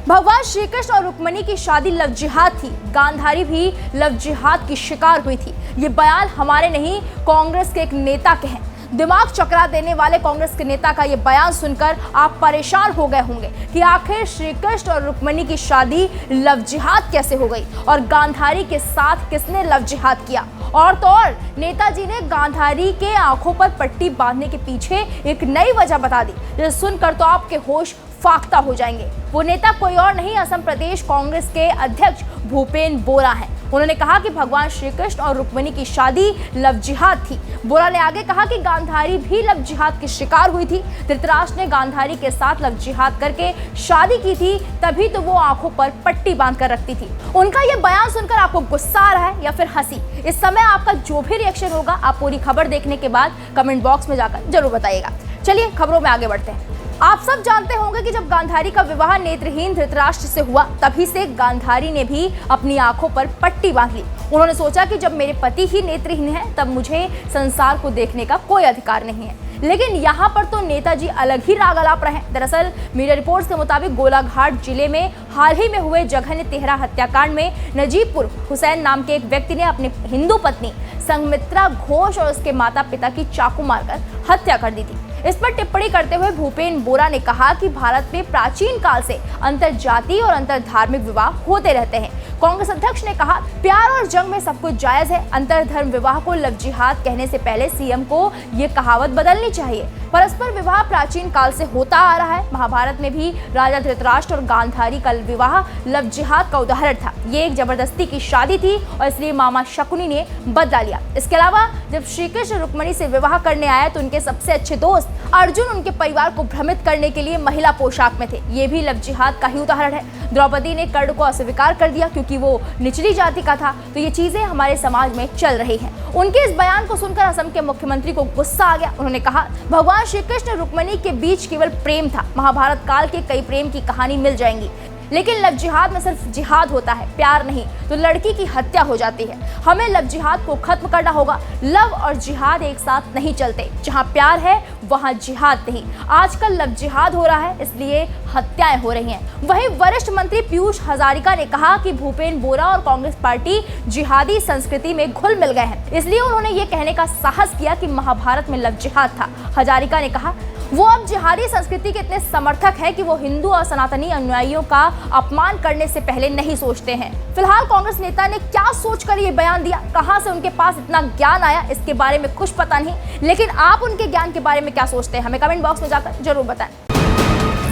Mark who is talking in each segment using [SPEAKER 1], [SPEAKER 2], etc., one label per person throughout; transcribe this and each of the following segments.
[SPEAKER 1] भगवान श्री कृष्ण और रुक्मिणी की शादी लव जिहाद थी। गांधारी भी लव जिहाद की शिकार हुई थी। ये बयान हमारे नहीं, कांग्रेस के एक नेता के हैं। दिमाग चकरा देने वाले कांग्रेस के नेता का ये बयान सुनकर आप परेशान हो गए होंगे कि आखिर श्री कृष्ण और रुक्मिणी की शादी लव जिहाद कैसे हो गई और गांधारी के साथ किसने लव जिहाद किया। और तो और नेताजी ने गांधारी के आंखों पर पट्टी बांधने के पीछे एक नई वजह बता दी, जिसे सुनकर तो आपके होश फाख्ता हो जाएंगे। वो नेता कोई और नहीं, असम प्रदेश कांग्रेस के अध्यक्ष भूपेन बोरा हैं। उन्होंने कहा कि भगवान श्री कृष्ण और रुक्मिणी की शादी लव जिहाद थी। बोरा ने आगे कहा कि गांधारी भी लव जिहाद की शिकार हुई थी। धृतराष्ट्र ने गांधारी के साथ लव जिहाद करके शादी की थी, तभी तो वो आंखों पर पट्टी बांध कर रखती थी। उनका ये बयान सुनकर आपको गुस्सा आ रहा है या फिर हंसी? इस समय आपका जो भी रिएक्शन होगा, आप पूरी खबर देखने के बाद कमेंट बॉक्स में जाकर जरूर बताइएगा। चलिए खबरों में आगे बढ़ते हैं। आप सब जानते होंगे कि जब गांधारी का विवाह नेत्रहीन धृतराष्ट्र से हुआ, तभी से गांधारी ने भी अपनी आंखों पर पट्टी बांध ली। उन्होंने सोचा कि जब मेरे पति ही नेत्रहीन हैं, तब मुझे संसार को देखने का कोई अधिकार नहीं है। लेकिन यहाँ पर तो नेताजी अलग ही राग अलाप रहे हैं। दरअसल मीडिया रिपोर्ट्स के मुताबिक गोलाघाट जिले में हाल ही में हुए जघन्य तेहरा हत्याकांड में नजीबपुर हुसैन नाम के एक व्यक्ति ने अपनी हिंदू पत्नी संघमित्रा घोष और उसके माता पिता की चाकू मारकर हत्या कर दी थी। इस पर टिप्पणी करते हुए भूपेन बोरा ने कहा कि भारत में प्राचीन काल से अंतर जातीय और अंतर धार्मिक विवाह होते रहते हैं। कांग्रेस अध्यक्ष ने कहा, प्यार और जंग में सब कुछ जायज है। अंतर धर्म विवाह को लव जिहाद कहने से पहले सीएम को ये कहावत बदलनी चाहिए। परस्पर विवाह प्राचीन काल से होता आ रहा है। महाभारत में भी राजा धृतराष्ट्र और गांधारी का विवाह लव जिहाद का उदाहरण था। ये एक जबरदस्ती की शादी थी और इसलिए मामा शकुनी ने बदला लिया। इसके अलावा जब श्री कृष्ण रुक्मिणी से विवाह करने आए तो उनके सबसे अच्छे दोस्त अर्जुन उनके परिवार को भ्रमित करने के लिए महिला पोशाक में थे। ये भी लव जिहाद का ही उदाहरण है। द्रौपदी ने कर्ण को अस्वीकार कर दिया क्योंकि वो निचली जाति का था। तो ये चीजें हमारे समाज में चल रही हैं। उनके इस बयान को सुनकर असम के मुख्यमंत्री को गुस्सा आ गया। उन्होंने कहा, भगवान श्री कृष्ण रुक्मिणी के बीच केवल प्रेम था। महाभारत काल के कई प्रेम की कहानी मिल जाएंगी, लेकिन लव जिहाद में सिर्फ जिहाद होता है, प्यार नहीं। तो लड़की की हत्या हो जाती है। हमें लव जिहाद को खत्म करना होगा। लव और जिहाद एक साथ नहीं चलते। जहां प्यार है वहां जिहाद नहीं। आजकल लव जिहाद हो रहा है, इसलिए हत्याएं हो रही हैं। वहीं वरिष्ठ मंत्री पीयूष हजारिका ने कहा कि भूपेन बोरा और कांग्रेस पार्टी जिहादी संस्कृति में घुल मिल गए हैं, इसलिए उन्होंने ये कहने का साहस किया कि महाभारत में लव जिहाद था। हजारिका ने कहा, वो अब जिहादी संस्कृति के इतने समर्थक हैं कि वो हिंदू और सनातनी अनुयायियों का अपमान करने से पहले नहीं सोचते हैं। फिलहाल कांग्रेस नेता ने क्या सोचकर ये बयान दिया, कहां से उनके पास इतना ज्ञान आया, इसके बारे में कुछ पता नहीं। लेकिन आप उनके ज्ञान के बारे में क्या सोचते हैं, हमें कमेंट बॉक्स में जाकर जरूर बताएं।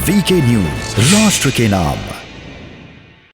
[SPEAKER 2] वीके न्यूज, राष्ट्र के नाम।